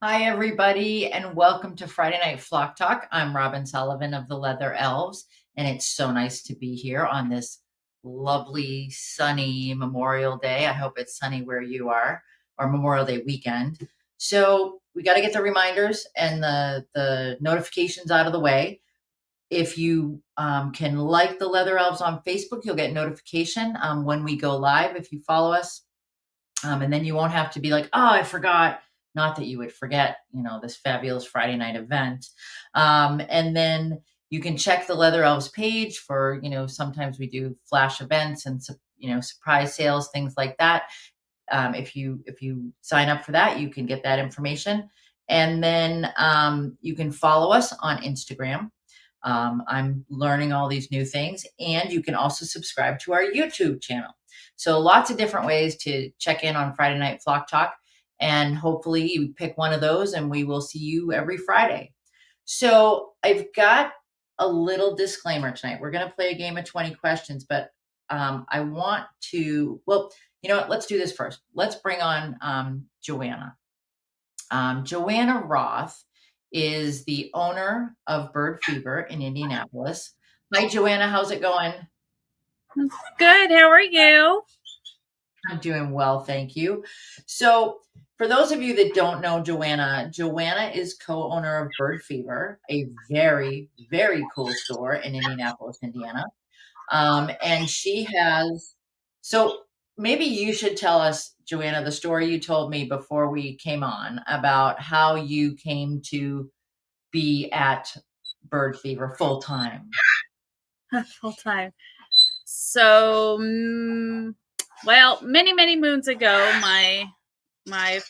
Hi, everybody, and welcome to Friday Night Flock Talk. I'm Robin Sullivan of the Leather Elves, and it's so nice to be here on this lovely, sunny Memorial Day. I hope it's sunny where you are, or Memorial Day weekend. So we got to get the reminders and the notifications out of the way. If you can like the Leather Elves on Facebook, you'll get notification when we go live if you follow us. And then you won't have to be like, oh, I forgot. Not that you would forget, this fabulous Friday night event. And then you can check the Leather Elves page for, sometimes we do flash events and, surprise sales, things like that. If you sign up for that, you can get that information. And then you can follow us on Instagram. I'm learning all these new things. And you can also subscribe to our YouTube channel. So lots of different ways to check in on Friday Night Flock Talk. And hopefully you pick one of those and we will see you every Friday. So I've got a little disclaimer tonight. We're going to play a game of 20 questions, but I want to, well, you know what? Let's do this first. Let's bring on Joanna. Joanna Roth is the owner of Bird Fever in Indianapolis. Hi, Joanna. How's it going? Good. How are you? I'm doing well, thank you. So for those of you that don't know Joanna, Joanna is co-owner of Bird Fever, a very, very cool store in Indianapolis, Indiana. And she has, so maybe you should tell us, Joanna, the story you told me before we came on about how you came to be at Bird Fever full time. Full time. So, well, many, many moons ago, my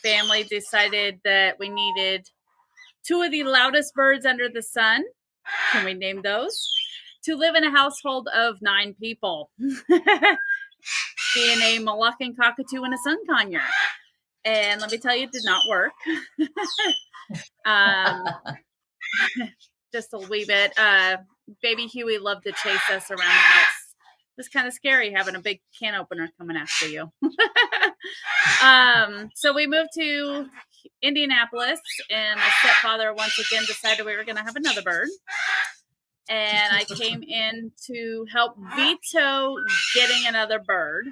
family decided that we needed two of the loudest birds under the sun. Can we name those? To live in a household of 9 people. Being a Moluccan cockatoo and a sun conure. And let me tell you, it did not work. Just a wee bit. Baby Huey loved to chase us around the house. It was kind of scary having a big can opener coming after you. So we moved to Indianapolis, and my stepfather once again decided we were going to have another bird. And I came in to help veto getting another bird.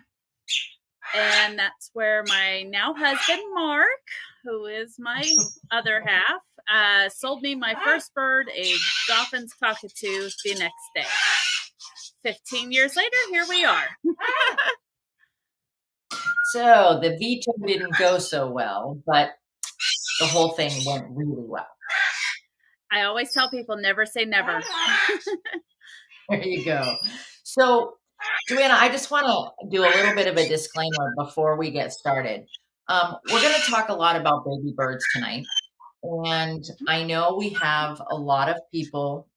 And that's where my now husband, Mark, who is my other half, sold me my first bird, a Dolphin's cockatoo, the next day. 15 years later, here we are. So the veto didn't go so well, but the whole thing went really well. I always tell people, never say never. There you go. So, Joanna, I just want to do a little bit of a disclaimer before we get started. We're going to talk a lot about baby birds tonight. And I know we have a lot of people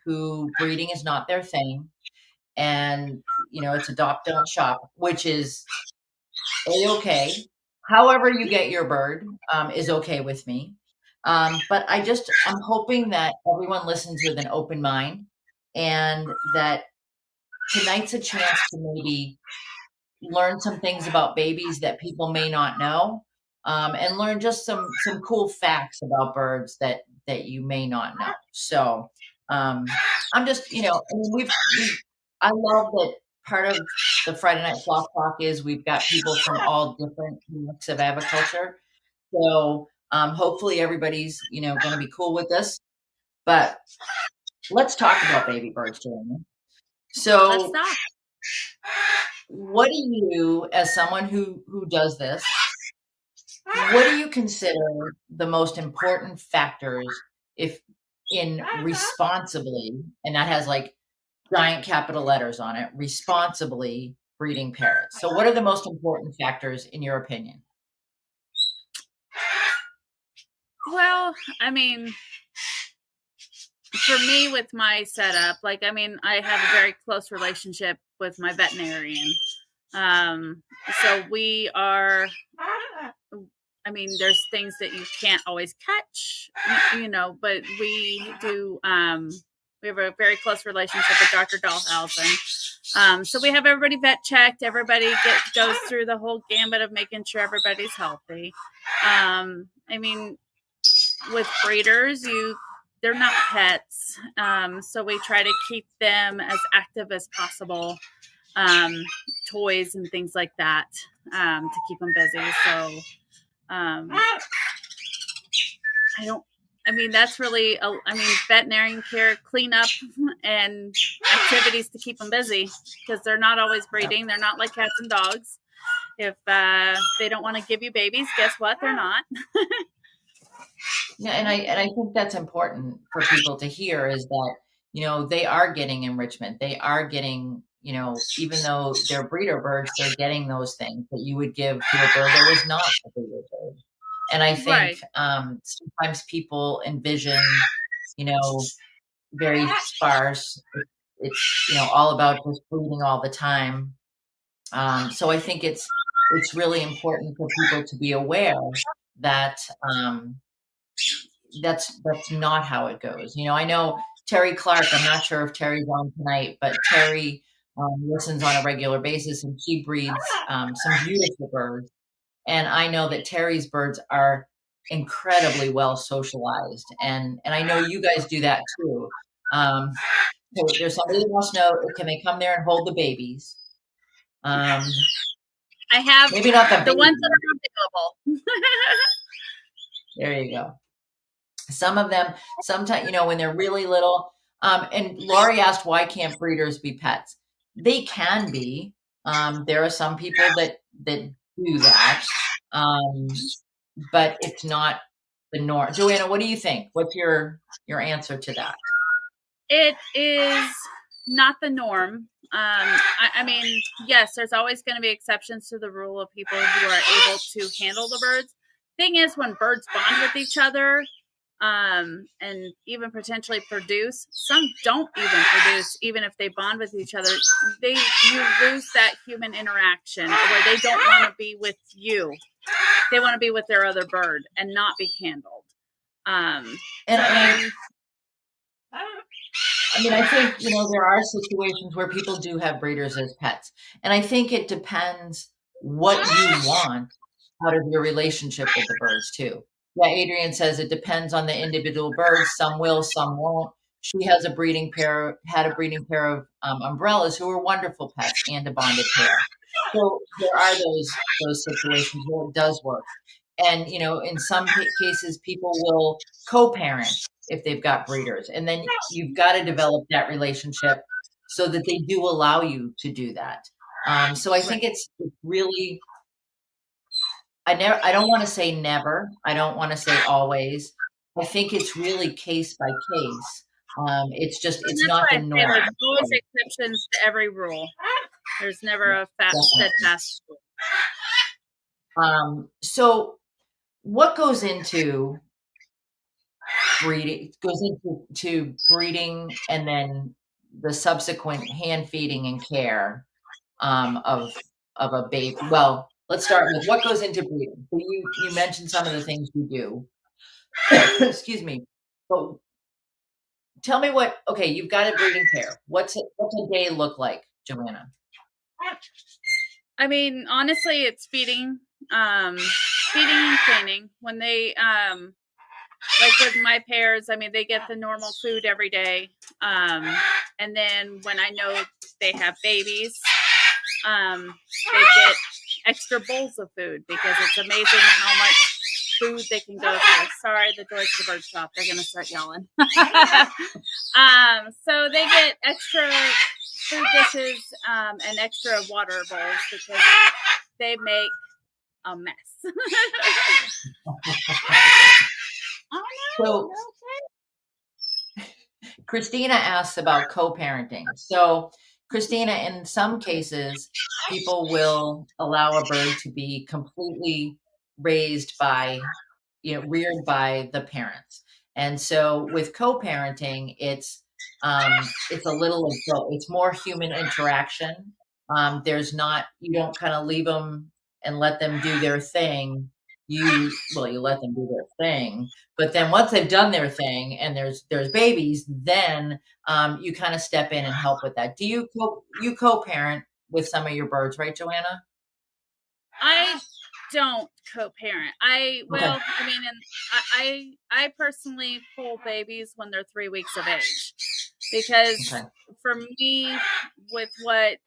who breeding is not their thing. And, it's adopt, don't shop, which is A-okay. However you get your bird is okay with me. But I'm hoping that everyone listens with an open mind and that tonight's a chance to maybe learn some things about babies that people may not know, and learn just some cool facts about birds that you may not know. So I'm just, I love that part of the Friday Night Flock Talk is we've got people from all different mix of aviculture. So hopefully everybody's, going to be cool with this. But let's talk about baby birds, Joanna. So what do you, as someone who does this, what do you consider the most important factors in responsibly, and that has like giant capital letters on it, responsibly breeding parrots? So what are the most important factors in your opinion? Well, I mean, for me with my setup, I have a very close relationship with my veterinarian. So we are, there's things that you can't always catch, but we do, we have a very close relationship with Dr. Dahlhausen. So we have everybody vet checked. Everybody goes through the whole gambit of making sure everybody's healthy. with breeders, they're not pets, so we try to keep them as active as possible. Toys and things like that, to keep them busy. So I don't. I mean, that's really. Veterinarian care, cleanup, and activities to keep them busy because they're not always breeding. They're not like cats and dogs. If they don't want to give you babies, guess what? They're not. Yeah, and I think that's important for people to hear is that, they are getting enrichment. They are getting, even though they're breeder birds, they're getting those things that you would give to a bird that was not a breeder bird. And I think Right. sometimes people envision, very sparse. It's, all about just breeding all the time. So I think it's really important for people to be aware that that's not how it goes. I know Terry Clark. I'm not sure if Terry's on tonight, but Terry listens on a regular basis, and she breeds some beautiful birds. And I know that Terry's birds are incredibly well socialized, and I know you guys do that too. So if there's somebody that wants to know, can they come there and hold the babies? I have Maybe not the the ones babies. that are available. There you go. Some of them, sometimes, when they're really little. And Laurie asked, why can't breeders be pets? They can be. There are some people that do that, but it's not the norm. Joanna, what do you think? What's your answer to that? It is not the norm. I mean, yes, there's always going to be exceptions to the rule of people who are able to handle the birds. Thing is, when birds bond with each other, and even potentially produce, some don't even produce, even if they bond with each other. You lose that human interaction where they don't want to be with you. They want to be with their other bird and not be handled. And I think, there are situations where people do have breeders as pets. And I think it depends what you want out of your relationship with the birds too. Yeah, Adrian says it depends on the individual birds. Some will, some won't. She had a breeding pair of umbrellas who were wonderful pets and a bonded pair. So there are those situations where it does work. And, in some cases, people will co-parent if they've got breeders. And then you've got to develop that relationship so that they do allow you to do that. So I think it's really, I don't want to say never. I don't want to say always. I think it's really case by case. It's not the norm. There's always exceptions to every rule. There's never a steadfast rule. So what goes into breeding? Goes into breeding and then the subsequent hand feeding and care of a baby. Well, let's start with what goes into breeding. So you mentioned some of the things you do. Excuse me. But tell me okay, you've got a breeding pair. What's a day look like, Joanna? I mean, honestly, it's feeding and cleaning. When they, like with my pairs, I mean, they get the normal food every day. And then when I know they have babies, they get extra bowls of food because it's amazing how much food they can go through. Sorry, the doors to the bird shop. They're going to start yelling. So they get extra food dishes and extra water bowls because they make a mess. So Christina asks about co-parenting. So Christina, in some cases, people will allow a bird to be completely reared by the parents. And so with co-parenting, it's a little of both. It's more human interaction. You don't kind of leave them and let them do their thing. You let them do their thing, but then once they've done their thing and there's babies, then you kind of step in and help with that. Do you co-parent with some of your birds, right, Joanna? I don't co-parent. I mean, and I personally pull babies when they're 3 weeks of age because for me, with what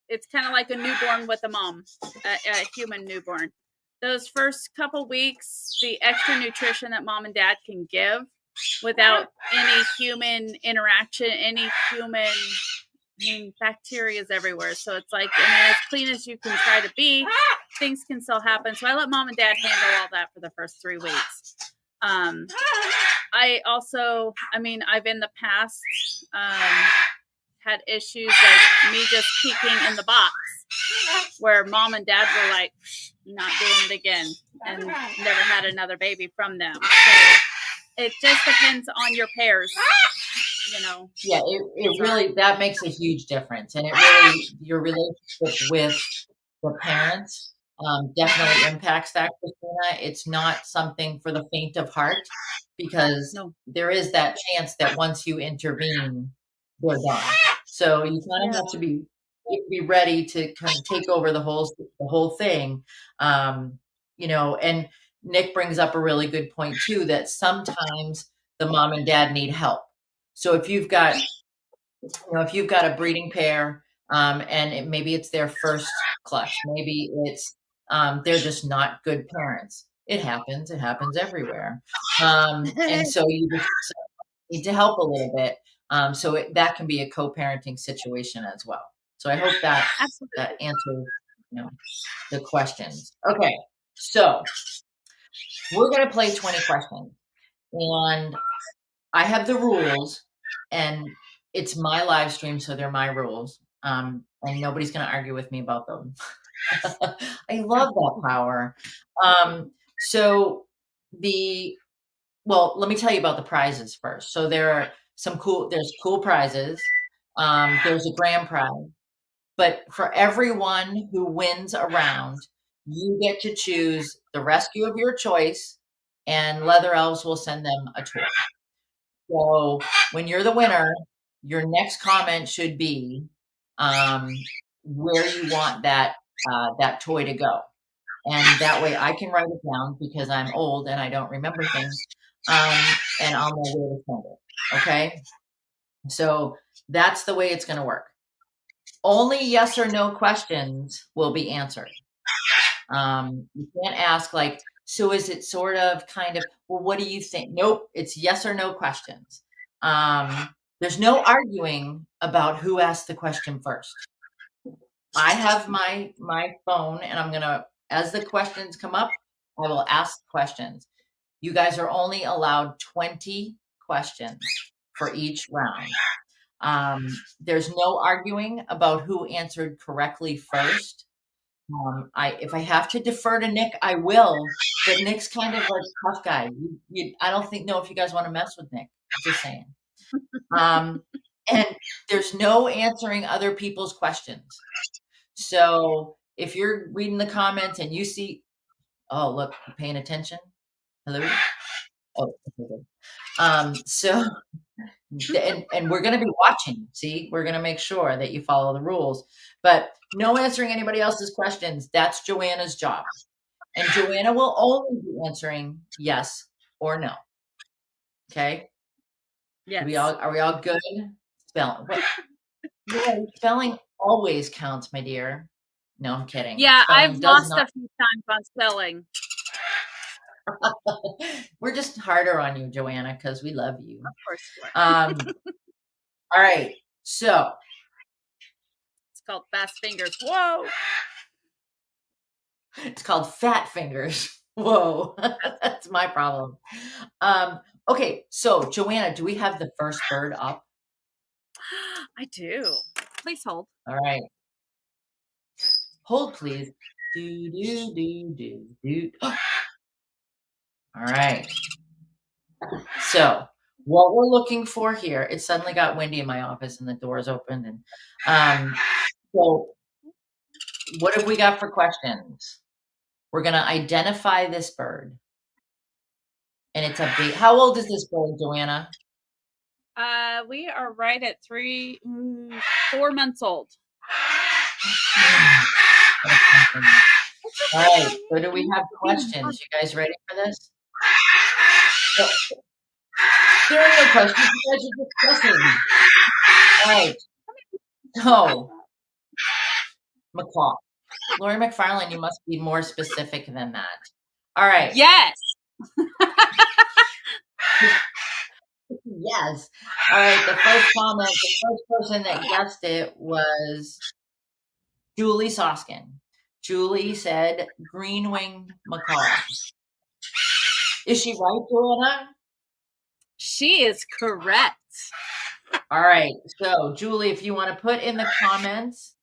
it's kind of like a newborn with a mom, a human newborn. Those first couple weeks, the extra nutrition that mom and dad can give without any human interaction, any human. I mean, bacteria is everywhere. So it's like, I mean, as clean as you can try to be, things can still happen. So I let mom and dad handle all that for the first 3 weeks. I also, I mean, I've in the past had issues like me just peeking in the box where mom and dad were like, not doing it again, and never had another baby from them. So it just depends on your pairs. Yeah, it really, that makes a huge difference. And it really, your relationship with the parents definitely impacts that, Christina. It's not something for the faint of heart because there is that chance that once you intervene, they're done. So you kind of have to be ready to kind of take over the whole thing. And Nick brings up a really good point too, that sometimes the mom and dad need help. So if you've got a breeding pair, and maybe it's their first clutch, maybe it's they're just not good parents. It happens. It happens everywhere. And so you just need to help a little bit. So that can be a co-parenting situation as well. So I hope that answers the questions. Okay, so we're going to play 20 questions, and I have the rules, and it's my live stream, so they're my rules. And nobody's going to argue with me about them. I love that power. Well, let me tell you about the prizes first. So there's cool prizes. There's a grand prize, but for everyone who wins a round, you get to choose the rescue of your choice, and Leather Elves will send them a toy. So when you're the winner, your next comment should be where you want that toy to go. And that way I can write it down because I'm old and I don't remember things. And I'll know where to send it. Okay. So that's the way it's going to work. Only yes or no questions will be answered. You can't ask like, so is it sort of kind of, well, what do you think? Nope. It's yes or no questions. There's no arguing about who asked the question first. I have my phone, and I'm going to, as the questions come up, I will ask questions. You guys are only allowed 20 questions for each round. There's no arguing about who answered correctly first. If I have to defer to Nick, I will, but Nick's kind of like a tough guy. I don't know if you guys want to mess with Nick. I'm just saying. And there's no answering other people's questions. So if you're reading the comments and you see, oh, look, you're paying attention. Hello. Oh, okay. So, and we're going to be watching. See, we're going to make sure that you follow the rules, but no answering anybody else's questions. That's Joanna's job. And Joanna will only be answering yes or no. Okay. Yes. Are we all good? Spelling always counts, my dear. No, I'm kidding. Yeah, Spelling I've lost a few times on spelling. We're just harder on you, Joanna, because we love you. Of course. All right. So it's called fast fingers. Whoa. It's called fat fingers. Whoa. That's my problem. Okay. So Joanna, do we have the first bird up? I do. Please hold. All right. Hold, please. Do, do, do, do, do. All right. So what we're looking for here, it suddenly got windy in my office and the doors opened. And so what have we got for questions? We're going to identify this bird. And it's a big, how old is this bird, Joanna? We are right at 4 months old. All right. So do we have questions? You guys ready for this? So, there are no questions. You guys are just guessing. All right. So, Macaw. Lori McFarland, you must be more specific than that. All right. Yes. Yes. All right. The first comment, the first person that guessed it was Julie Soskin. Julie said green-winged macaw. Is she right, Joanna? She is correct. All right. So, Julie, if you want to put in the comments,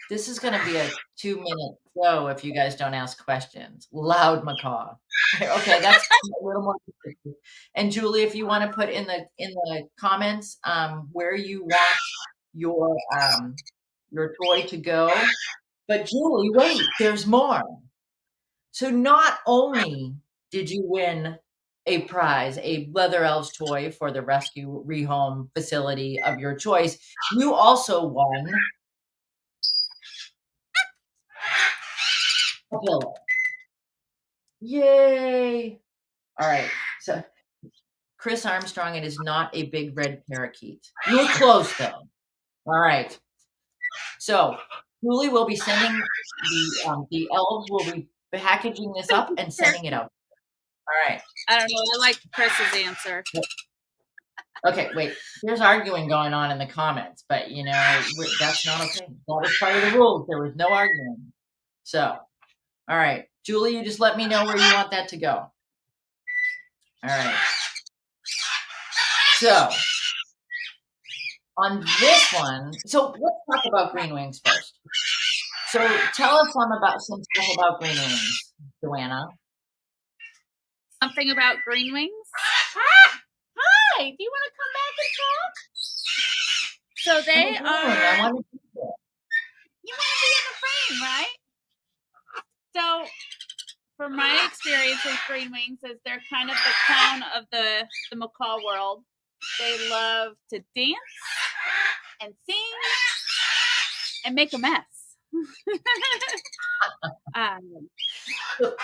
this is going to be a 2-minute show if you guys don't ask questions. Loud macaw. Okay, that's a little more specific. And Julie, if you want to put in the comments where you want your toy to go. But Julie, wait, there's more. So not only did you win a prize, a Leather Elves toy for the rescue rehome facility of your choice, you also won a pillow. Yay! All right. So Chris Armstrong, it is not a big red parakeet. You were close though. All right. So Julie will be sending the elves will be packaging this up and sending it out. All right. I don't know. I like Chris's answer. Okay, wait. There's arguing going on in the comments, but that's not okay. That was part of the rules. There was no arguing. So, all right, Julie, you just let me know where you want that to go. All right. So, on this one, so let's talk about green wings first. So, tell us some stuff about green wings, Joanna. Something about green wings? Hi, do you want to come back and talk? So they are. I want to You want to be in the frame, right? So, from my experience with green wings, is they're kind of the clown of the macaw world. They love to dance and sing and make a mess. So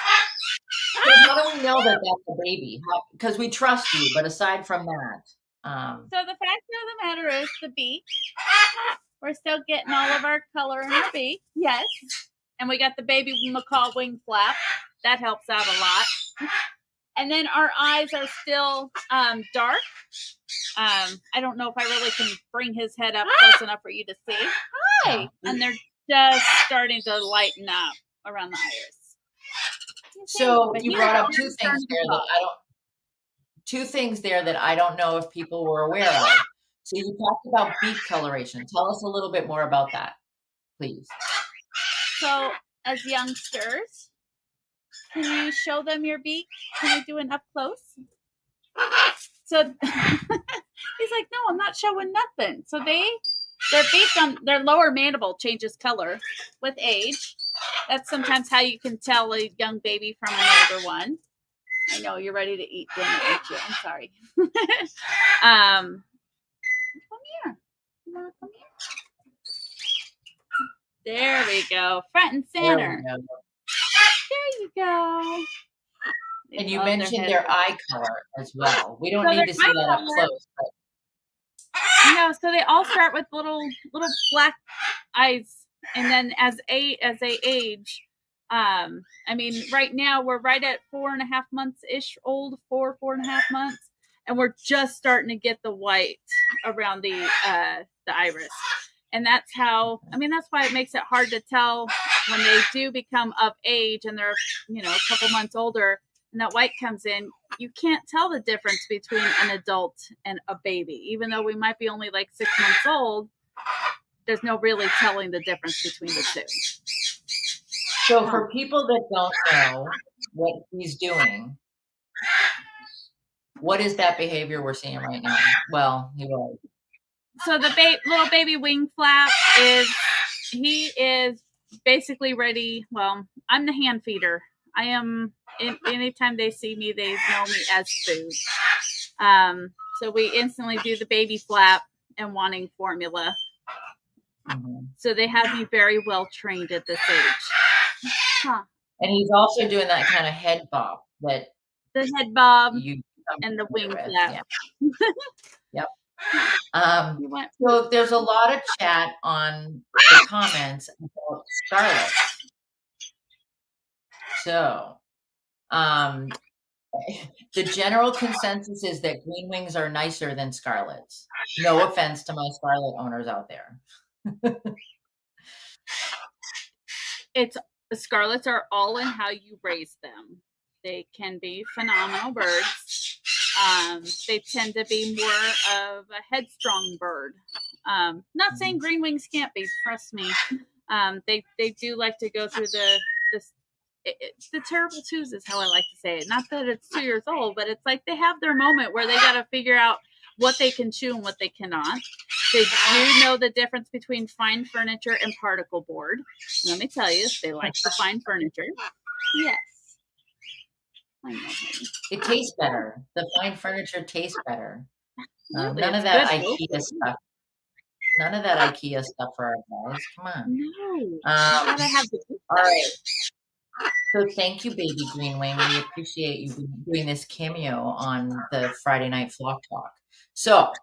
how do we know that that's a baby? Because we trust you, but aside from that. So the fact of the matter is the beak. We're still getting all of our color in our beak. Yes. And we got the baby macaw wing flap. That helps out a lot. And then our eyes are still dark. I don't know if I really can bring his head up close enough for you to see. Hi. And they're just starting to lighten up around the iris. So you brought up two things there that I don't know if people were aware of. So you talked about beak coloration. Tell us a little bit more about that, please. So as youngsters, can you show them your beak? Can we do an up close? So he's like, no, I'm not showing nothing. So their beak on their lower mandible changes color with age. That's sometimes how you can tell a young baby from an older one. I know you're ready to eat dinner, aren't you? I'm sorry. Come here. You want to come here? There we go. Front and center. There you go. And you mentioned their eye color as well. We don't need to see that up close. No, so they all start with little black eyes, and then as they age, I mean, right now we're right at 4.5 months ish old, 4.5 months, and we're just starting to get the white around the iris, and that's how. I mean, that's why it makes it hard to tell when they do become of age and they're a couple months older. And that white comes in, you can't tell the difference between an adult and a baby. Even though we might be only like 6 months old, there's no really telling the difference between the two. So for people that don't know what he's doing, what is that behavior we're seeing right now? Well, he was. So the little baby wing flap he is basically ready. Well, I'm the hand feeder. I am. Anytime they see me, they know me as food. So we instantly do the baby flap and wanting formula. Mm-hmm. So they have me very well trained at this age. Huh. And he's also doing that kind of head bob that The head bob you and the wing with. flap. Yeah. Yep. You went. So there's a lot of chat on the comments about scarlet. So the general consensus is that green wings are nicer than scarlets. No offense to my scarlet owners out there. It's scarlets are all in how you raise them. They can be phenomenal birds. They tend to be more of a headstrong bird. Not saying green wings can't be. Trust me. They do like to go through the terrible twos is how I like to say it. Not that it's 2 years old, but it's like they have their moment where they got to figure out what they can chew and what they cannot. They do know the difference between fine furniture and particle board. Let me tell you, they like the fine furniture. Yes. I know, honey. It tastes better. The fine furniture tastes better. Absolutely. None of It's that good IKEA food. stuff. None of that IKEA stuff for our guys. Come on. No. You gotta have the good All stuff. right. So thank you, Baby Green Wing. We appreciate you doing this cameo on the Friday Night Flock Talk. So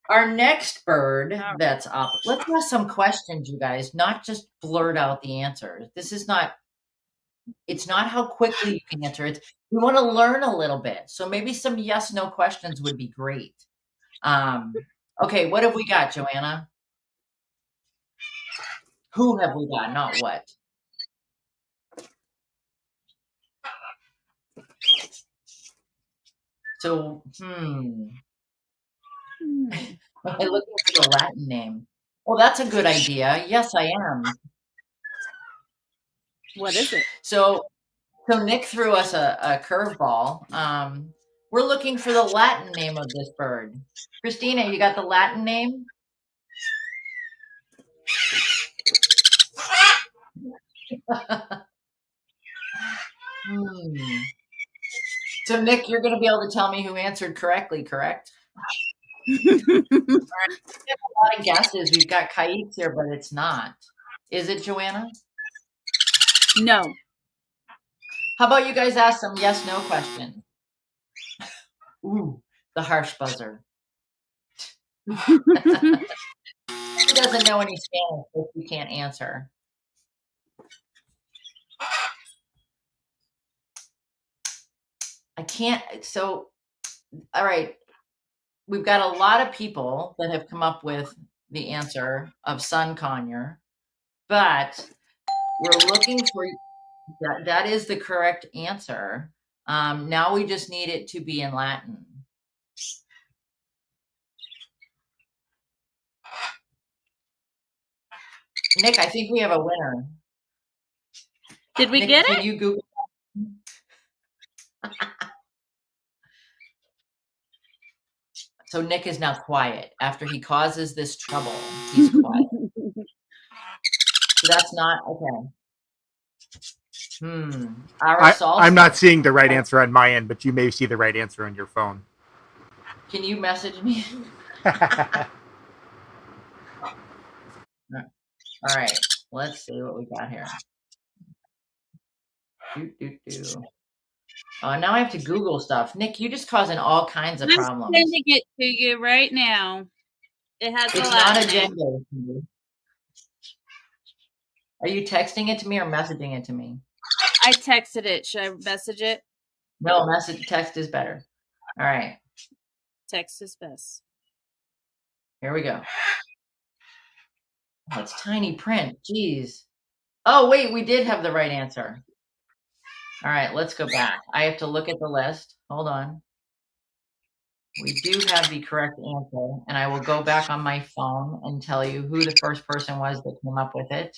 our next bird that's up, let's ask some questions, you guys, not just blurt out the answers. This is not, it's not how quickly you can answer it. We want to learn a little bit. So maybe some yes, no questions would be great. Okay, what have we got, Joanna? Who have we got, not what? So, I'm looking for the Latin name. Well, that's a good idea. Yes, I am. What is it? So Nick threw us a curveball. We're looking for the Latin name of this bird. Christina, you got the Latin name? So Nick, you're going to be able to tell me who answered correctly, correct? All right. We have a lot of guesses. We've got kites here, but it's not. Is it, Joanna? No. How about you guys ask some yes, no questions? Ooh, the harsh buzzer. He doesn't know any Spanish if you can't answer. I can't. So, all right. We've got a lot of people that have come up with the answer of sun conure, but we're looking for that. That is the correct answer. Now we just need it to be in Latin. Nick, I think we have a winner. Did we Nick, get can it? you Google? So Nick is now quiet. After he causes this trouble, he's quiet. So that's not okay. I'm not seeing the right answer on my end, but you may see the right answer on your phone. Can you message me? All right, let's see what we got here. Oh, now I have to Google stuff. Nick, you're just causing all kinds of problems. I'm sending it to you right now. It has It's not a gender. Are you texting it to me or messaging it to me? I texted it. Should I message it? No, text is better. All right. Text is best. Here we go. Oh, it's tiny print. Jeez. Oh, wait, we did have the right answer. All right, let's go back. I have to look at the list. Hold on. We do have the correct answer, and I will go back on my phone and tell you who the first person was that came up with it.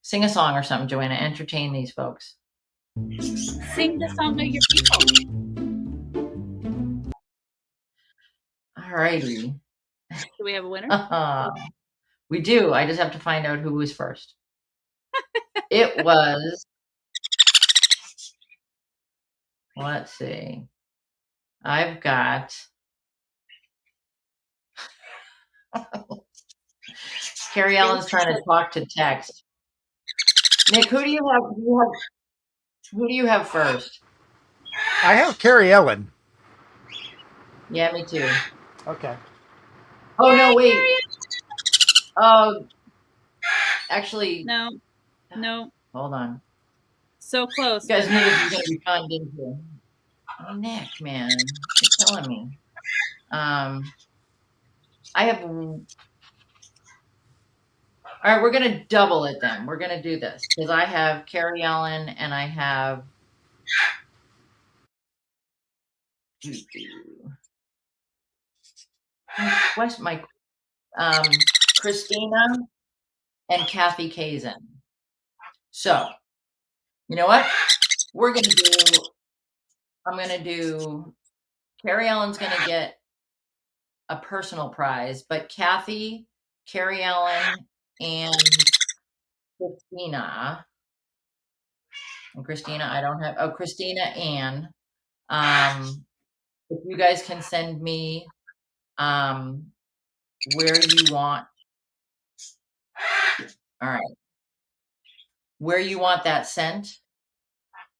Sing a song or something, Joanna. Entertain these folks. Sing the song of your people. All righty. Do we have a winner? We do. I just have to find out who was first. It was, let's see. I've got Carrie Ellen's trying to talk to text. Nick, who do you have first? I have Carrie Ellen. Yeah, me too. Okay. Oh, no, wait. Actually, No. hold on. So close. You guys knew this was going to be fun, didn't you? Oh, Nick, man, you're killing me. I have. All right, we're going to double it then. We're going to do this because I have Carrie Ellen and I have. My Christina and Kathy Kazin. So, you know what? I'm going to do, Carrie Ellen's going to get a personal prize, but Kathy, Carrie Ellen, and Christina, I don't have, Christina Ann, if you guys can send me where you want, all right, where you want that sent.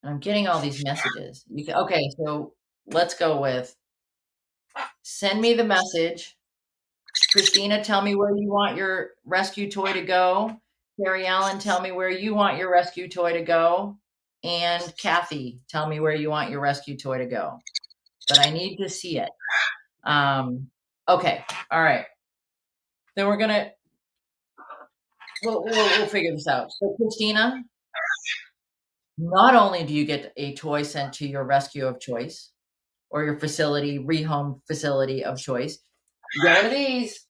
And I'm getting all these messages. Okay, so let's go with send me the message. Christina, tell me where you want your rescue toy to go. Carrie Allen, tell me where you want your rescue toy to go. And Kathy, tell me where you want your rescue toy to go. But I need to see it. Okay, all right. Then we're gonna we'll figure this out. So Christina, not only do you get a toy sent to your rescue of choice or your facility, rehome facility of choice, you get one of these.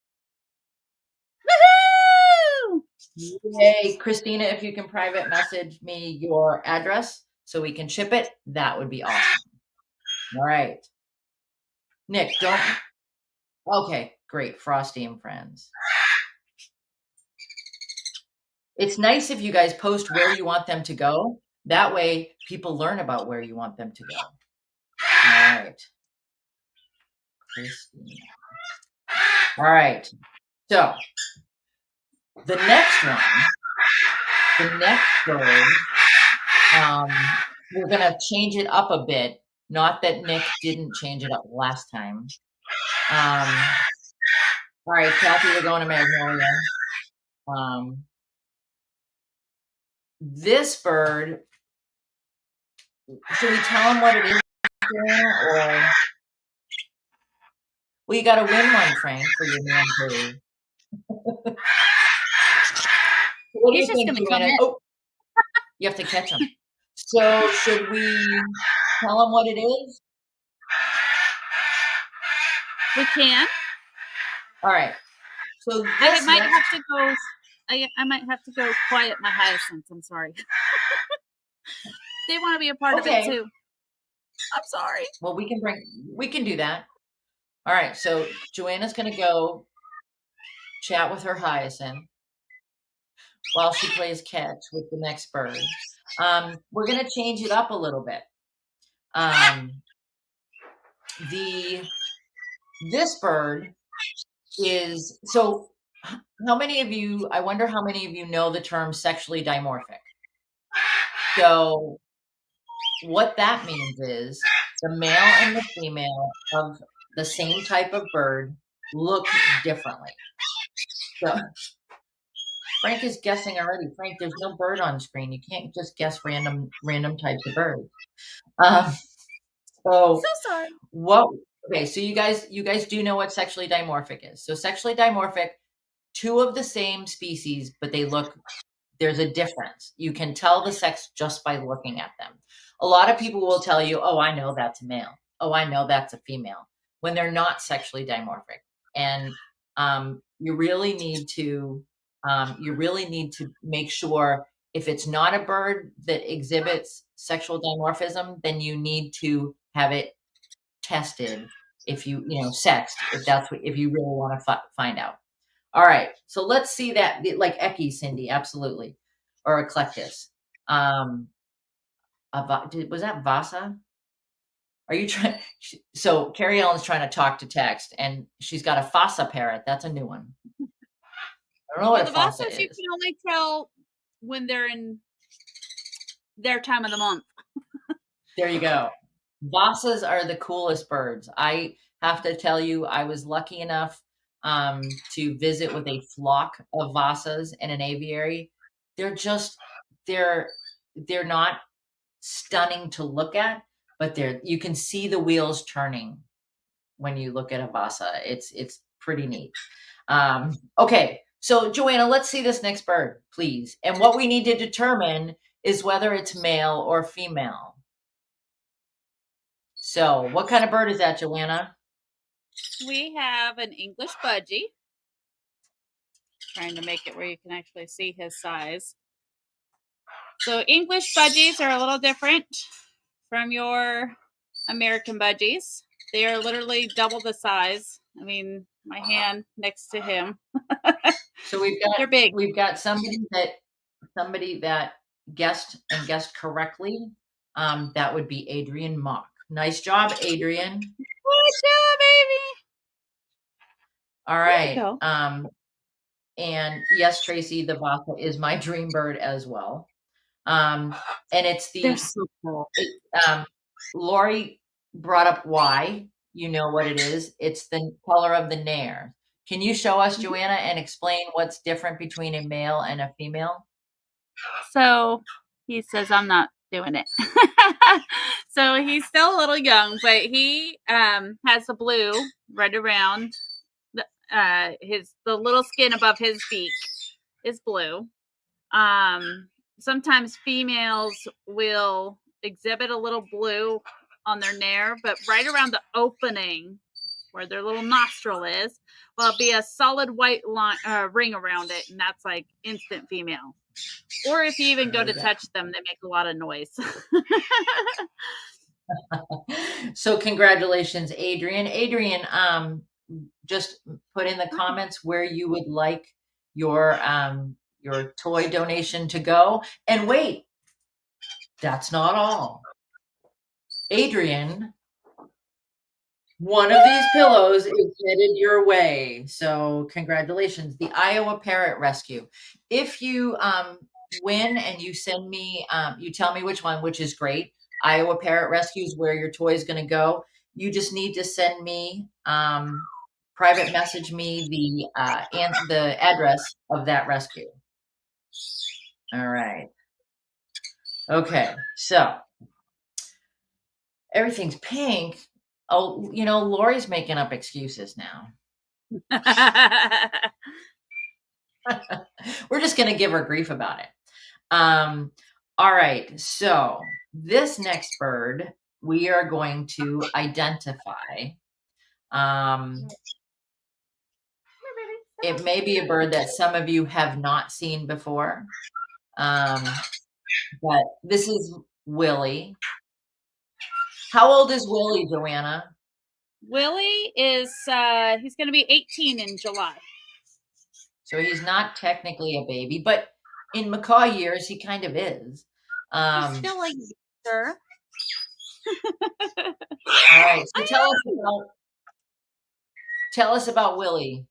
Woohoo! Yay, Christina, if you can private message me your address so we can ship it, that would be awesome. All right. Nick, don't. Okay, great. Frosty and Friends. It's nice if you guys post where you want them to go. That way people learn about where you want them to go. All right. Christina. All right. So the next bird, we're going to change it up a bit. Not that Nick didn't change it up last time. All right, Kathy, we're going to Magnolia. This bird, should we tell him what it is? Or well, you got to win one, Frank, for your man bird. What do you think, Joanna? Oh, you have to catch him. So should we tell him what it is? We can. All right. So I might have to go. I might have to go quiet my hyacinths. I'm sorry. They want to be a part of it too. I'm sorry. Well, we can do that. All right. So Joanna's going to go chat with her hyacinth while she plays catch with the next bird. We're going to change it up a little bit. This bird is, so how many of you, I wonder how many of you know the term sexually dimorphic. So what that means is the male and the female of the same type of bird look differently. So Frank is guessing already. Frank, there's no bird on screen. You can't just guess random types of birds. So sorry. Okay, so you guys do know what sexually dimorphic is. So sexually dimorphic, two of the same species, but there's a difference. You can tell the sex just by looking at them. A lot of people will tell you, oh, I know that's a male. Oh, I know that's a female, when they're not sexually dimorphic. And you really need to make sure if it's not a bird that exhibits sexual dimorphism, then you need to have it tested if sexed, if you really want to find out. All right, so let's see that, like Eki, Cindy, absolutely, or Eclectus. Was that Vasa? Are you trying? So Carrie Ellen's trying to talk to text, and she's got a Fasa parrot. That's a new one. I don't know what a the fossa Vasas you is. can only tell when they're in their time of the month. There you go. Vassas are the coolest birds. I have to tell you, I was lucky enough to visit with a flock of Vassas in an aviary. They're just they're they're not stunning to look at, but you can see the wheels turning when you look at a Vasa. It's pretty neat. Okay, so Joanna, let's see this next bird, please. And what we need to determine is whether it's male or female. So, what kind of bird is that, Joanna? We have an English budgie. Trying to make it where you can actually see his size. So English budgies are a little different from your American budgies. They are literally double the size. I mean, my hand next to him. So they're big. We've got somebody that guessed correctly. That would be Adrian Mock. Nice job, Adrian. Good job, baby. All right. And yes, Tracy, the Vasa is my dream bird as well. And it's They're so cool. Lori brought up why. You know what it is. It's the color of the nair. Can you show us, Joanna, and explain what's different between a male and a female? So he says, I'm not doing it. So he's still a little young, but he has the blue right around the little skin above his beak is blue. Sometimes females will exhibit a little blue on their nair, but right around the opening where their little nostril is, will be a solid white ring around it, and that's like instant female. Or if you even go to touch them, they make a lot of noise. So congratulations, Adrian. Adrian, just put in the comments where you would like your toy donation to go. And wait, that's not all. Adrian, one of these pillows is headed your way. So congratulations, the Iowa Parrot Rescue. If you win and you send me, you tell me which one, which is great. Iowa Parrot Rescue is where your toy is going to go. You just need to send me, private message me the address of that rescue. All right. Okay, so everything's pink. Oh, Lori's making up excuses now. We're just going to give her grief about it. All right, so this next bird we are going to identify. It may be a bird that some of you have not seen before, but this is Willie. How old is Willie, Joanna? Willie is, he's going to be 18 in July. So he's not technically a baby, but in Macaw years, he kind of is. He's still like, sir. All right. So tell us about Willie.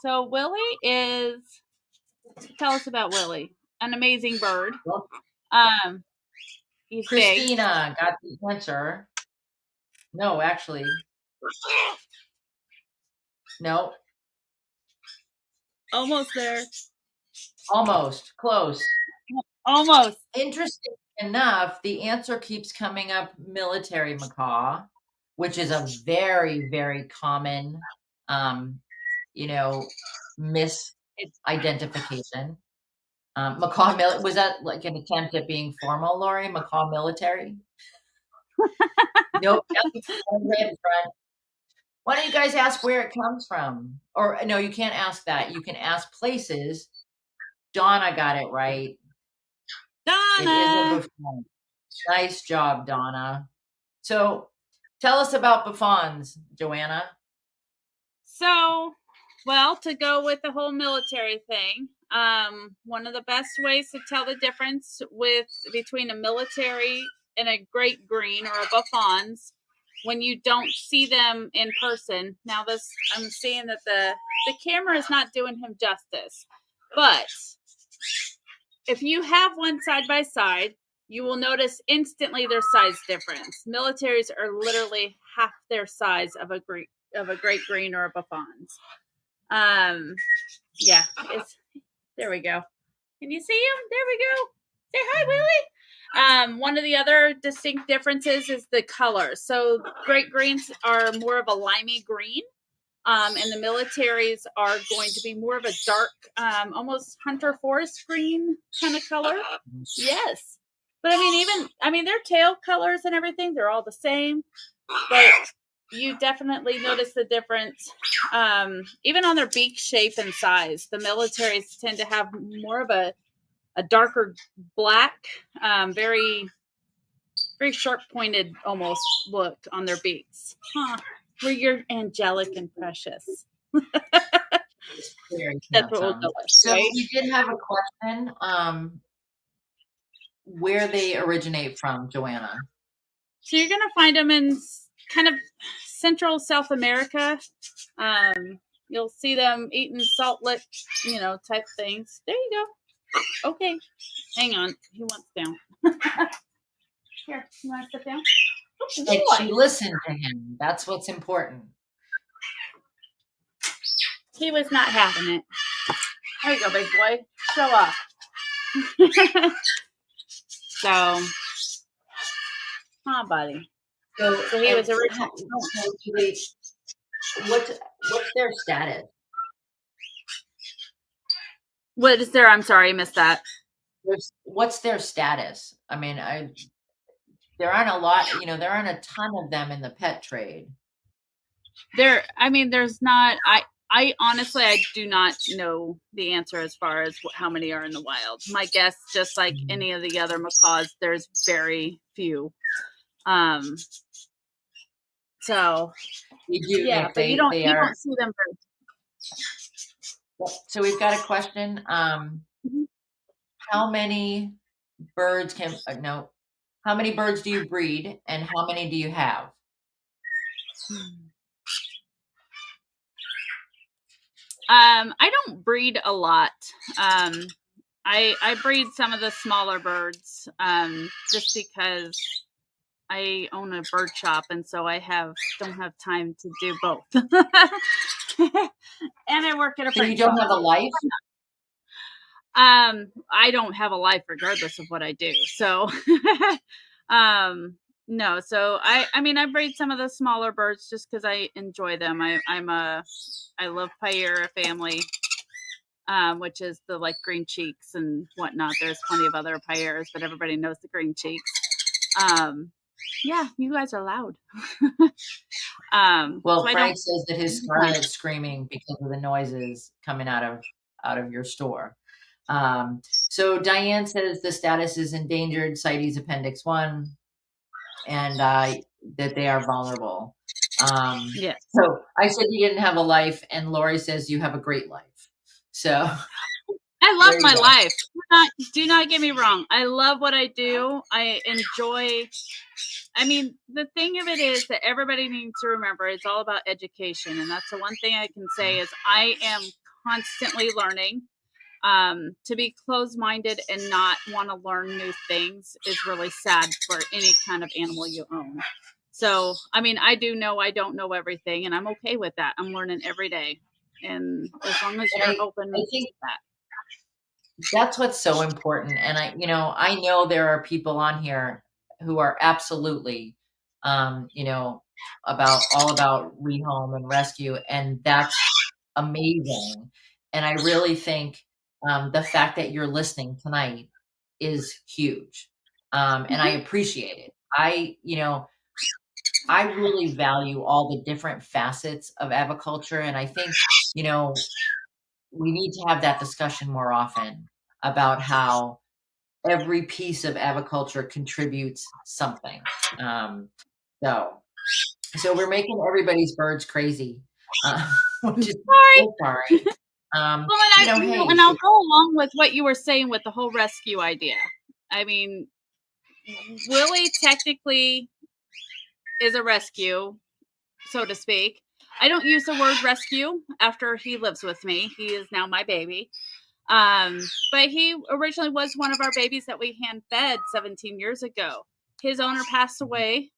So tell us about Willie. An amazing bird. He's Christina big. got the answer. No, actually. No. Almost there. Almost. Close. Almost. Interesting enough, the answer keeps coming up military macaw, which is a very, very common, misidentification. Macaw was that like an attempt at being formal, Lori? Macaw military? Nope. Red front. Why don't you guys ask where it comes from? Or no, you can't ask that. You can ask places. Donna got it right. Donna. It is a bouffon. Nice job, Donna. So tell us about bouffons, Joanna. So, well, to go with the whole military thing, one of the best ways to tell the difference between a military and a great green or a bouffons when you don't see them in person. Now this, I'm seeing that the camera is not doing him justice, but if you have one side by side, you will notice instantly their size difference. Militaries are literally half their size of a great green or a buffon's. Yeah, there we go. Can you see him? There we go. Say hi, Willie. One of the other distinct differences is the color. So great greens are more of a limey green. And the militaries are going to be more of a dark, almost hunter forest green kind of color. Yes. But I mean, their tail colors and everything, they're all the same. But you definitely notice the difference, even on their beak shape and size. The militaries tend to have more of a darker black, very, very sharp pointed almost look on their beaks. Huh. Where you're angelic and precious. That's what we'll go with. So right? We did have a question, where they originate from, Joanna. So you're going to find them in kind of Central South America. You'll see them eating salt lick, type things. There you go. Okay. Hang on. He wants down. Here, you want to sit down? And she listened to him. That's what's important. He was not having it. There you go, big boy. Show up. So, buddy. So he was originally. What's their status? What is their? I'm sorry, I missed that. What's their status? I mean, there aren't a lot, there aren't a ton of them in the pet trade. There's not, I honestly, I do not know the answer as far as how many are in the wild. My guess, just like any of the other macaws, there's very few. So yeah, but you don't see them very. So we've got a question. How many birds how many birds do you breed and how many do you have? I don't breed a lot. I breed some of the smaller birds, just because I own a bird shop, and so I don't have time to do both. And I work at a. So you don't have a life? I don't have a life regardless of what I do. So, no. So I breed some of the smaller birds just because I enjoy them. I love Payera family, which is the like green cheeks and whatnot. There's plenty of other Payeras, but everybody knows the green cheeks. Yeah, you guys are loud. Well, Frank says that his Scarlet's screaming because of the noises coming out of your store. So Diane says the status is endangered CITES Appendix 1 and that they are vulnerable. Yes. So I said you didn't have a life, and Lori says you have a great life. So I love my life. Do not get me wrong. I love what I do. I enjoy. The thing of it is that everybody needs to remember it's all about education. And that's the one thing I can say is I am constantly learning. To be closed-minded and not want to learn new things is really sad for any kind of animal you own. So, I do know I don't know everything, and I'm okay with that. I'm learning every day. And as long as you're open to that. That's what's so important. And I know there are people on here who are absolutely, all about rehome and rescue. And that's amazing. And I really think the fact that you're listening tonight is huge. And I appreciate it. I really value all the different facets of aviculture. And I think, we need to have that discussion more often about how every piece of aviculture contributes something. So we're making everybody's birds crazy. Which is so sorry. And I'll go along with what you were saying with the whole rescue idea. Willie technically is a rescue, so to speak. I don't use the word rescue after he lives with me. He is now my baby. But he originally was one of our babies that we hand fed 17 years ago. His owner passed away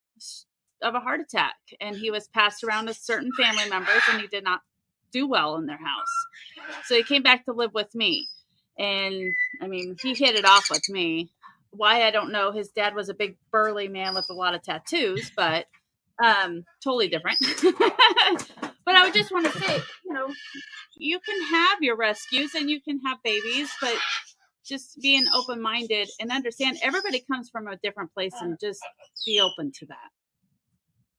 of a heart attack, and he was passed around to certain family members, and he did not do well in their house. So he came back to live with me. And I mean, he hit it off with me. Why, I don't know. His dad was a big burly man with a lot of tattoos, but totally different. But I would just want to say, you can have your rescues and you can have babies, but just being open-minded and understand everybody comes from a different place, and just be open to that.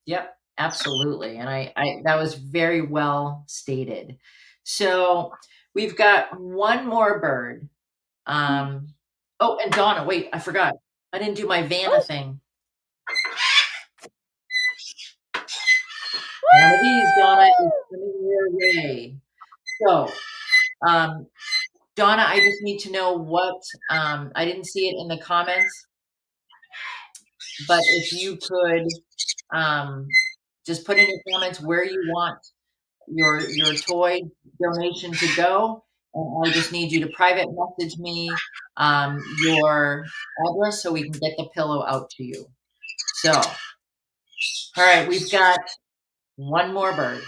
Yep, absolutely. And I that was very well stated. So we've got one more bird. Oh, and Donna, wait, I forgot. I didn't do my Vanna thing. One of these, Donna, is coming your way. So, Donna, I just need to know what, I didn't see it in the comments, but if you could just put in your comments where you want your toy donation to go, and I just need you to private message me your address so we can get the pillow out to you. So, all right, we've got one more bird.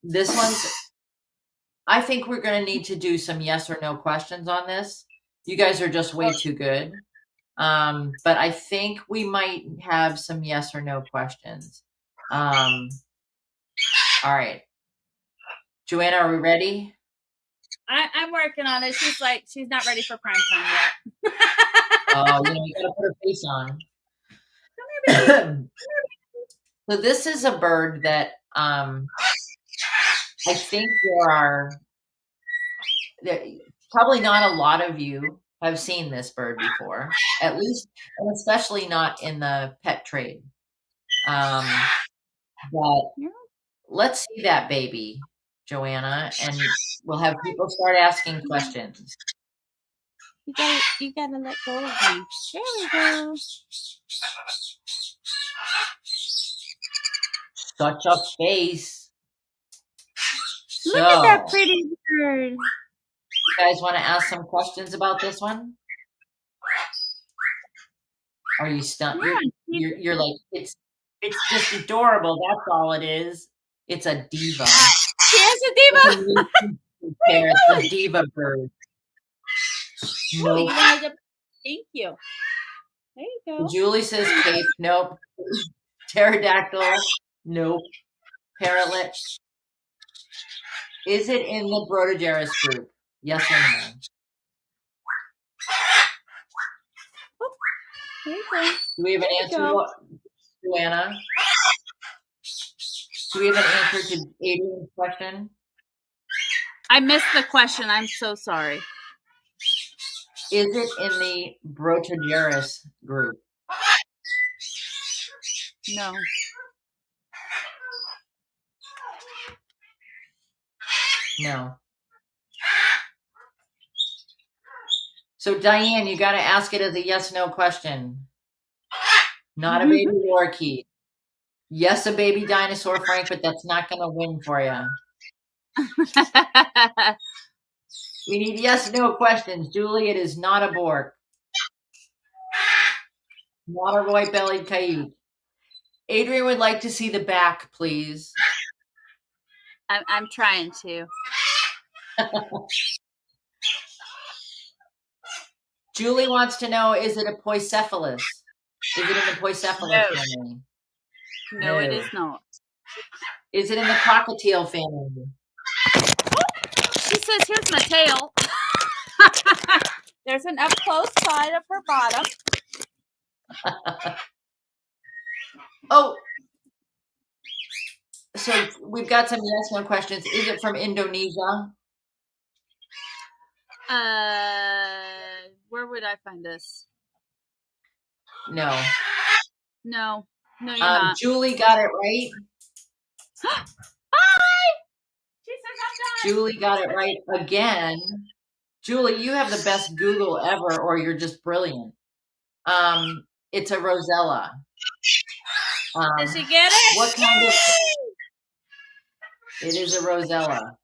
This one's, I think we're going to need to do some yes or no questions on this. You guys are just way too good. But I think we might have some yes or no questions. All right. Joanna, are we ready? I'm working on it. She's not ready for prime time yet. Oh, you gotta put her face on. So this is a bird that I think probably not a lot of you have seen this bird before, at least, and especially not in the pet trade. But let's see that baby, Joanna, and we'll have people start asking questions. You gotta let go of me. There we go. Such a face. Look at that pretty bird. You guys want to ask some questions about this one? Are you stunned? You're like, it's just adorable. That's all it is. It's a diva. She is a diva. It's a diva bird. Nope. Thank you. There you go. Julie says cape. Nope. Pterodactyl. Nope. Parrotlet. Is it in the Brotogerus group? Yes or no? There you go. Do we have an answer, Joanna? Do we have an answer to Adrian's question? I missed the question. I'm so sorry. Is it in the Brotogerus group? No. No. So Diane, you got to ask it as a yes/no question. Not a baby lorikeet. Yes, a baby dinosaur, Frank, but that's not going to win for you. We need yes/no questions. Julie, it is not a bork. Not a white-bellied coyote. Adrian would like to see the back, please. I'm trying to. Julie wants to know, is it a Poicephalus? Is it in the Poicephalus family? No, it is not. Is it in the cockatiel family? She says, here's my tail. There's an up-close side of her bottom. Oh. So we've got some yes/no questions. Is it from Indonesia? Where would I find this? No. No, you're not. Julie got it right. Bye! She says I'm done. Julie got it right again. Julie, you have the best Google ever, or you're just brilliant. It's a Rosella. Did she get it? What kind of? It is a Rosella.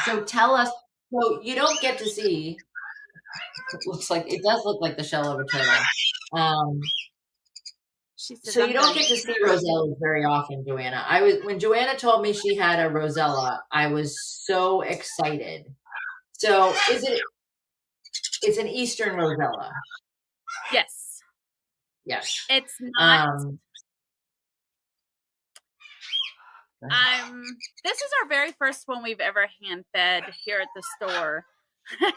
So tell us. So you don't get to see. It does look like the shell of a turtle. So you don't get to see Rosellas very often, Joanna. When Joanna told me she had a Rosella, I was so excited. So it's an Eastern Rosella. Yes. Yes. It's not. This is our very first one we've ever hand fed here at the store. And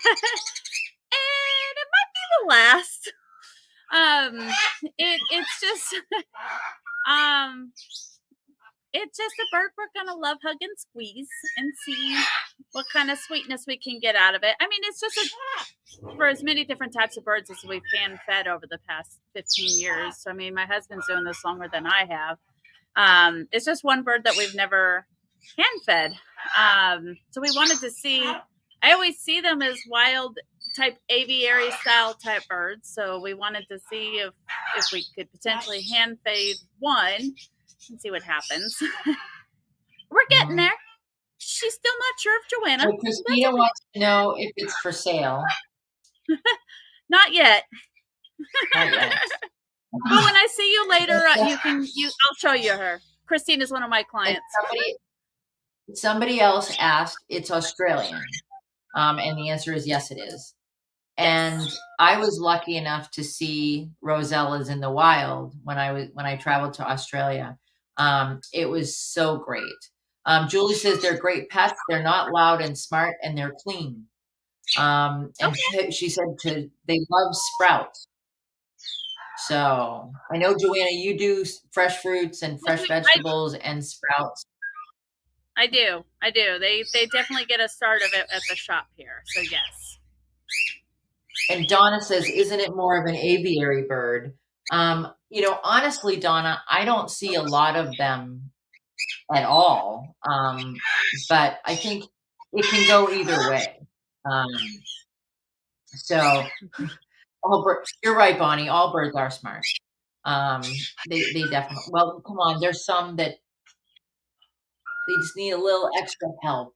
it might be the last. It's just it's just a bird we're gonna love, hug, and squeeze and see what kind of sweetness we can get out of it. I mean, it's just for as many different types of birds as we've hand fed over the past 15 years. So, I mean, my husband's doing this longer than I have. It's just one bird that we've never hand fed. So we wanted to see, I always see them as wild type aviary style type birds. So we wanted to see if we could potentially hand feed one and see what happens. We're getting there. She's still not sure if Joanna. Well, Christina wants to know if it's for sale. Not yet. Not yet. But when I see you later, I'll show you her. Christine is one of my clients. Somebody else asked, it's Australian. And the answer is yes, it is. And I was lucky enough to see Rosellas in the wild when I traveled to Australia. It was so great. Julie says they're great pets. They're not loud and smart, and they're clean. And she said they love sprouts. So I know, Joanna, you do fresh fruits and fresh vegetables and sprouts. I do. They definitely get a start of it at the shop here. So yes. And Donna says, isn't it more of an aviary bird? Honestly, Donna, I don't see a lot of them at all. But I think it can go either way. So you're right, Bonnie. All birds are smart. They definitely. Well, come on. There's some that they just need a little extra help.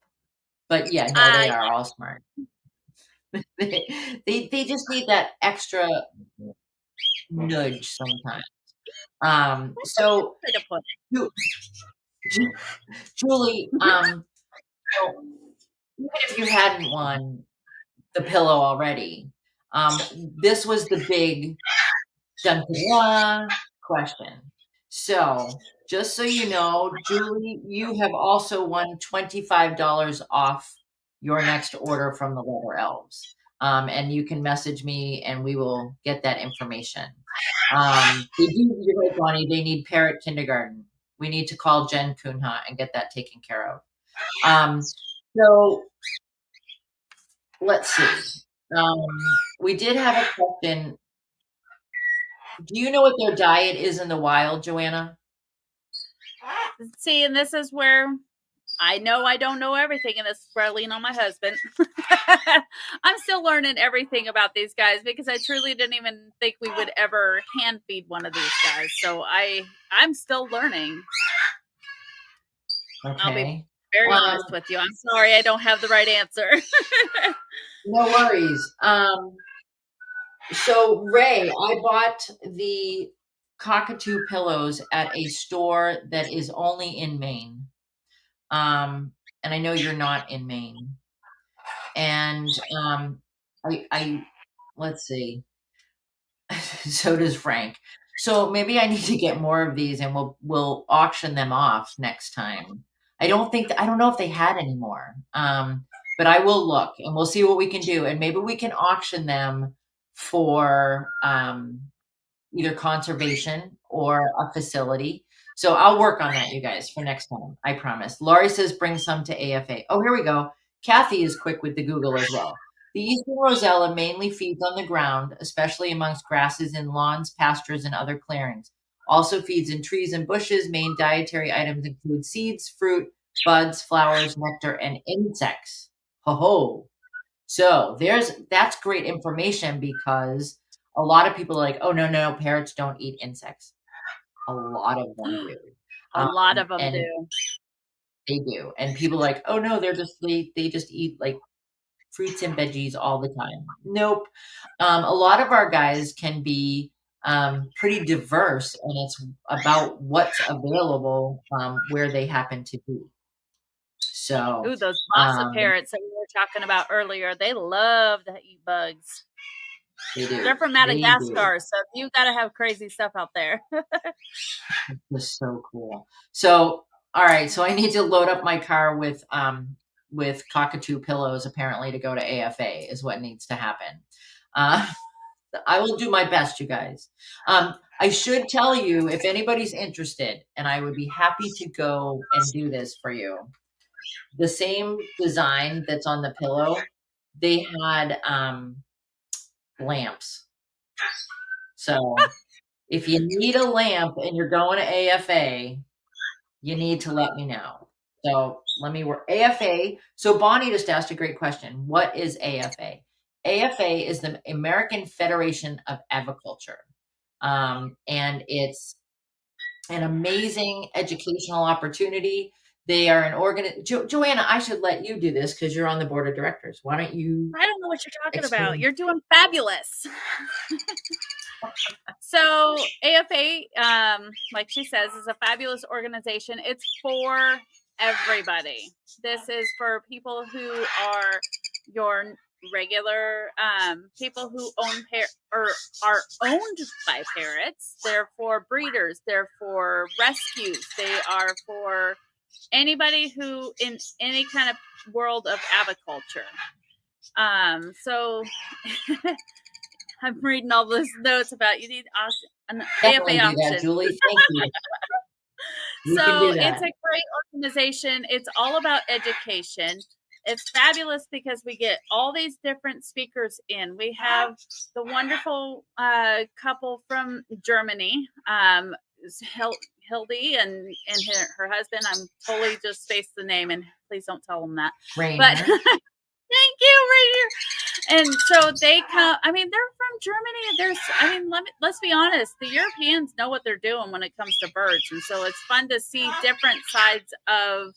But yeah, no, they are all smart. they just need that extra nudge sometimes. So Julie, even if you hadn't won the pillow already, this was the big question. So just so you know, Julie, you have also won $25 off your next order from the Leather Elves. And you can message me and we will get that information. You're right, Bonnie, they need parrot kindergarten. We need to call Jen Kunha and get that taken care of. So let's see. We did have a question. Do you know what their diet is in the wild, Joanna? See, and this is where I know I don't know everything, and this is where I lean on my husband. I'm still learning everything about these guys because I truly didn't even think we would ever hand feed one of these guys. So I'm still learning. Okay. I'll be very honest with you. I'm sorry I don't have the right answer. No worries. So Ray, I bought the cockatoo pillows at a store that is only in Maine. And I know you're not in Maine. And I let's see. So does Frank. So maybe I need to get more of these and we'll auction them off next time. I don't know if they had any more. But I will look and we'll see what we can do. And maybe we can auction them for either conservation or a facility. So I'll work on that, you guys, for next time. I promise. Laurie says bring some to AFA. Oh, here we go. Kathy is quick with the Google as well. The Eastern Rosella mainly feeds on the ground, especially amongst grasses in lawns, pastures, and other clearings. Also feeds in trees and bushes. Main dietary items include seeds, fruit, buds, flowers, nectar, and insects. Ho ho. So that's great information because a lot of people are like, oh, no, parrots don't eat insects. A lot of them do. A lot of them and do. They do. And people are like, oh, no, they just eat like fruits and veggies all the time. Nope. A lot of our guys can be pretty diverse, and it's about what's available where they happen to be. So, Ooh, those Lhasa parrots that we were talking about earlier, they love to eat bugs. They do. They're from Madagascar, so you've got to have crazy stuff out there. That's so cool. So, all right. So I need to load up my car with cockatoo pillows, apparently, to go to AFA is what needs to happen. I will do my best, you guys. I should tell you, if anybody's interested, and I would be happy to go and do this for you. The same design that's on the pillow, they had lamps. So if you need a lamp and you're going to AFA, you need to let me know. So let me work AFA. So Bonnie just asked a great question. What is AFA? AFA is the American Federation of Aviculture. And it's an amazing educational opportunity. They are an Joanna, I should let you do this because you're on the board of directors. Why don't you? I don't know what you're talking about. You're doing fabulous. So AFA, like she says, is a fabulous organization. It's for everybody. This is for people who are your regular people who own or are owned by parrots. They're for breeders. They're for rescues. They are for anybody who in any kind of world of aviculture. So I'm reading all those notes about you need an AFA option. Julie, thank you. So it's a great organization. It's all about education. It's fabulous because we get all these different speakers in. We have the wonderful couple from Germany, Hildy and her husband. I'm totally just spaced the name, and please don't tell them that. Rainer. But thank you, Rainer. And so they come. I mean, they're from Germany. Let's be honest. The Europeans know what they're doing when it comes to birds, and so it's fun to see different sides of,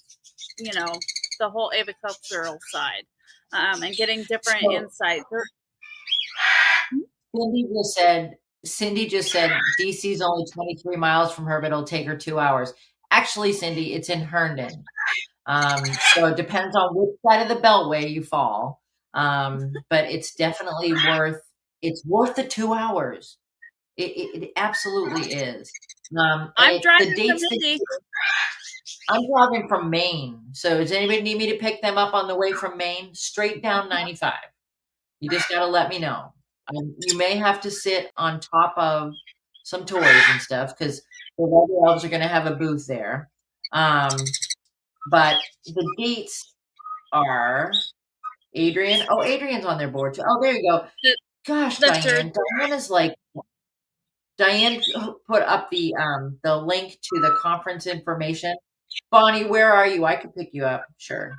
the whole avicultural side, and getting different insights. Cindy just said DC's only 23 miles from her, but it'll take her 2 hours. Actually, Cindy, it's in Herndon. So it depends on which side of the Beltway you fall. But it's definitely worth the 2 hours. It absolutely is. I'm driving I'm driving from Maine. So does anybody need me to pick them up on the way from Maine? Straight down 95. You just got to let me know. You may have to sit on top of some toys and stuff because the Leather Elves are going to have a booth there. But the dates are Adrian. Oh, Adrian's on their board too. Oh, there you go. Gosh, Diane. Diane put up the link to the conference information. Bonnie, where are you? I could pick you up. Sure.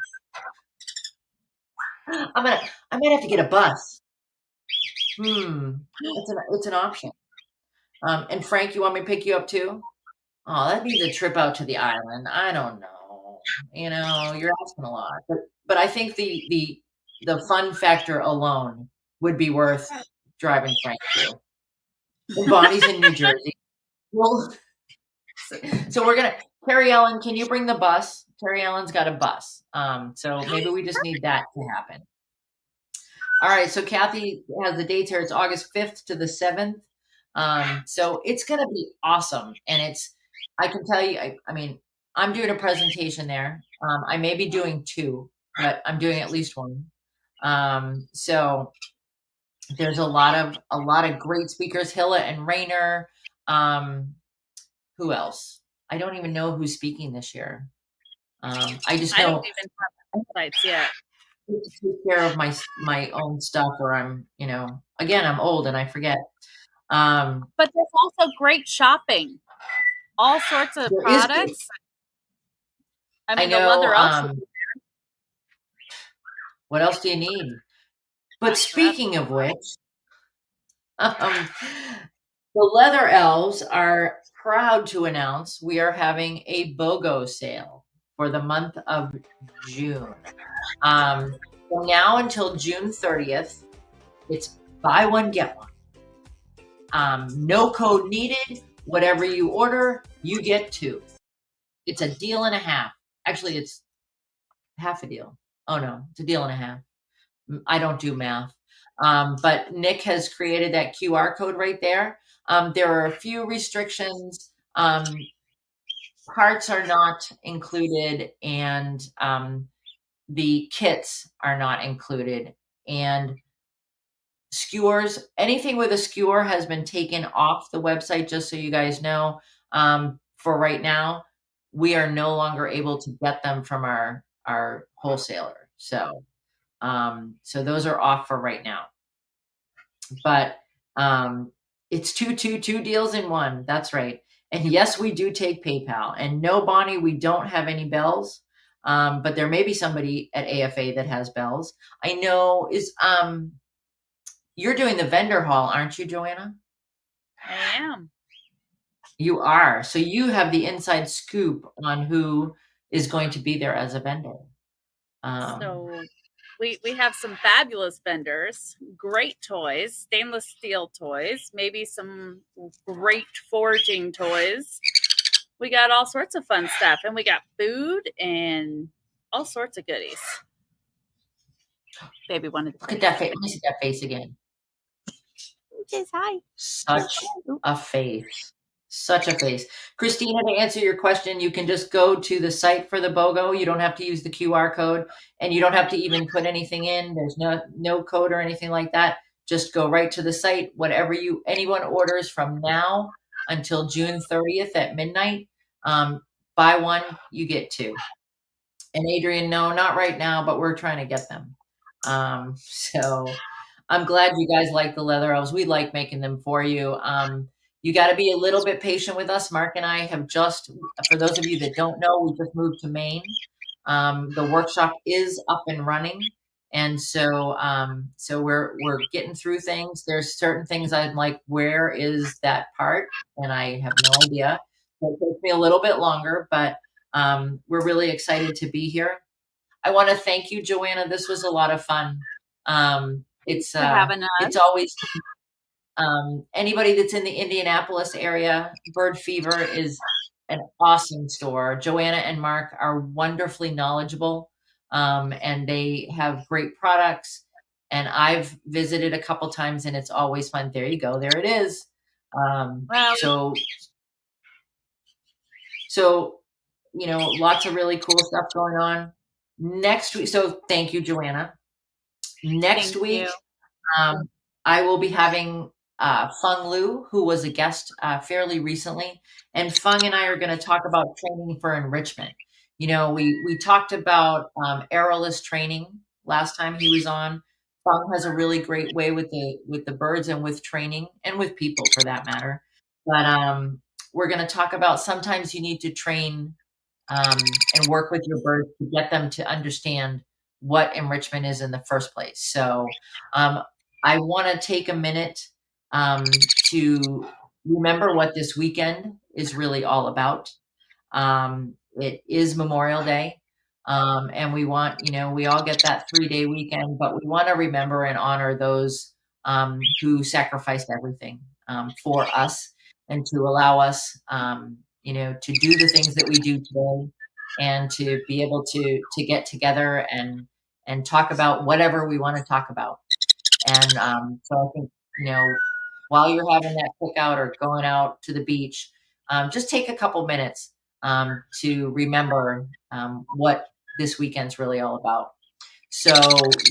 I might have to get a bus. It's an option. And Frank, you want me to pick you up too? Oh, that means a trip out to the island. I don't know. You're asking a lot. But I think the fun factor alone would be worth driving Frank to. And Bonnie's in New Jersey. Well, so we're gonna. Carrie Ellen, can you bring the bus? Carrie Ellen's got a bus. So maybe we just need that to happen. All right. So Kathy has the dates here. It's August 5th to the 7th. So it's gonna be awesome, and I can tell you. I'm doing a presentation there. I may be doing 2, but I'm doing at least 1. So there's a lot of great speakers. Hilla and Rainer. Who else? I don't even know who's speaking this year. I just know I don't even have insights yet. To take care of my own stuff, or I'm I'm old and I forget. But there's also great shopping. All sorts of products. I know. Leather Elves. What else do you need? But speaking of which, Um, the Leather Elves are proud to announce we are having a BOGO sale for the month of June. From now until June 30th, it's buy one, get one. No code needed. Whatever you order, you get two. It's a deal and a half. Actually, it's half a deal. Oh no, it's a deal and a half. I don't do math. But Nick has created that QR code right there. There are a few restrictions. Parts are not included, and the kits are not included. And skewers, anything with a skewer has been taken off the website, just so you guys know. For right now, we are no longer able to get them from our wholesaler. So those are off for right now. But it's two deals in one. That's right. And yes, we do take PayPal. And no, Bonnie, we don't have any bells. But there may be somebody at AFA that has bells. I know you're doing the vendor hall, aren't you, Joanna? I am. You are. So you have the inside scoop on who is going to be there as a vendor. So we have some fabulous vendors, great toys, stainless steel toys, maybe some great forging toys. We got all sorts of fun stuff, and we got food and all sorts of goodies. Baby wanted to look at that face. Let me see that face again. Yes, hi. Such a face. Such a face. Christina, to answer your question, you can just go to the site for the BOGO. You don't have to use the QR code, and you don't have to even put anything in. There's no code or anything like that. Just go right to the site. Whatever anyone orders from now until June 30th at midnight, buy one, you get two. And Adrian, no, not right now, but we're trying to get them. So I'm glad you guys like the Leather Elves. We like making them for you. You got to be a little bit patient with us. Mark and I have for those of you that don't know, we just moved to Maine. The workshop is up and running. And so we're getting through things. There's certain things I'm like, where is that part? And I have no idea. So it takes me a little bit longer, but we're really excited to be here. I want to thank you, Joanna. This was a lot of fun. It's always anybody that's in the Indianapolis area. Bird Fever is an awesome store. Joanna and Mark are wonderfully knowledgeable, and they have great products. And I've visited a couple times, and it's always fun. There you go. There it is. So lots of really cool stuff going on next week. So thank you, Joanna. Next week, I will be having Feng Liu, who was a guest fairly recently, and Feng and I are going to talk about training for enrichment. We talked about arrowless training last time he was on. Feng has a really great way with the birds and with training, and with people for that matter. But we're going to talk about sometimes you need to train and work with your birds to get them to understand what enrichment is in the first place. So I want to take a minute to remember what this weekend is really all about. It is Memorial Day. And we want, we all get that 3-day weekend, but we want to remember and honor those who sacrificed everything for us, and to allow us, to do the things that we do today, and to be able to get together and talk about whatever we want to talk about. And so I think, while you're having that cookout or going out to the beach, just take a couple minutes to remember what this weekend's really all about. So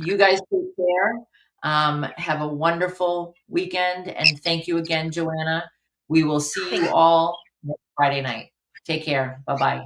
you guys take care. Have a wonderful weekend. And thank you again, Joanna. We will see you all next Friday night. Take care. Bye-bye.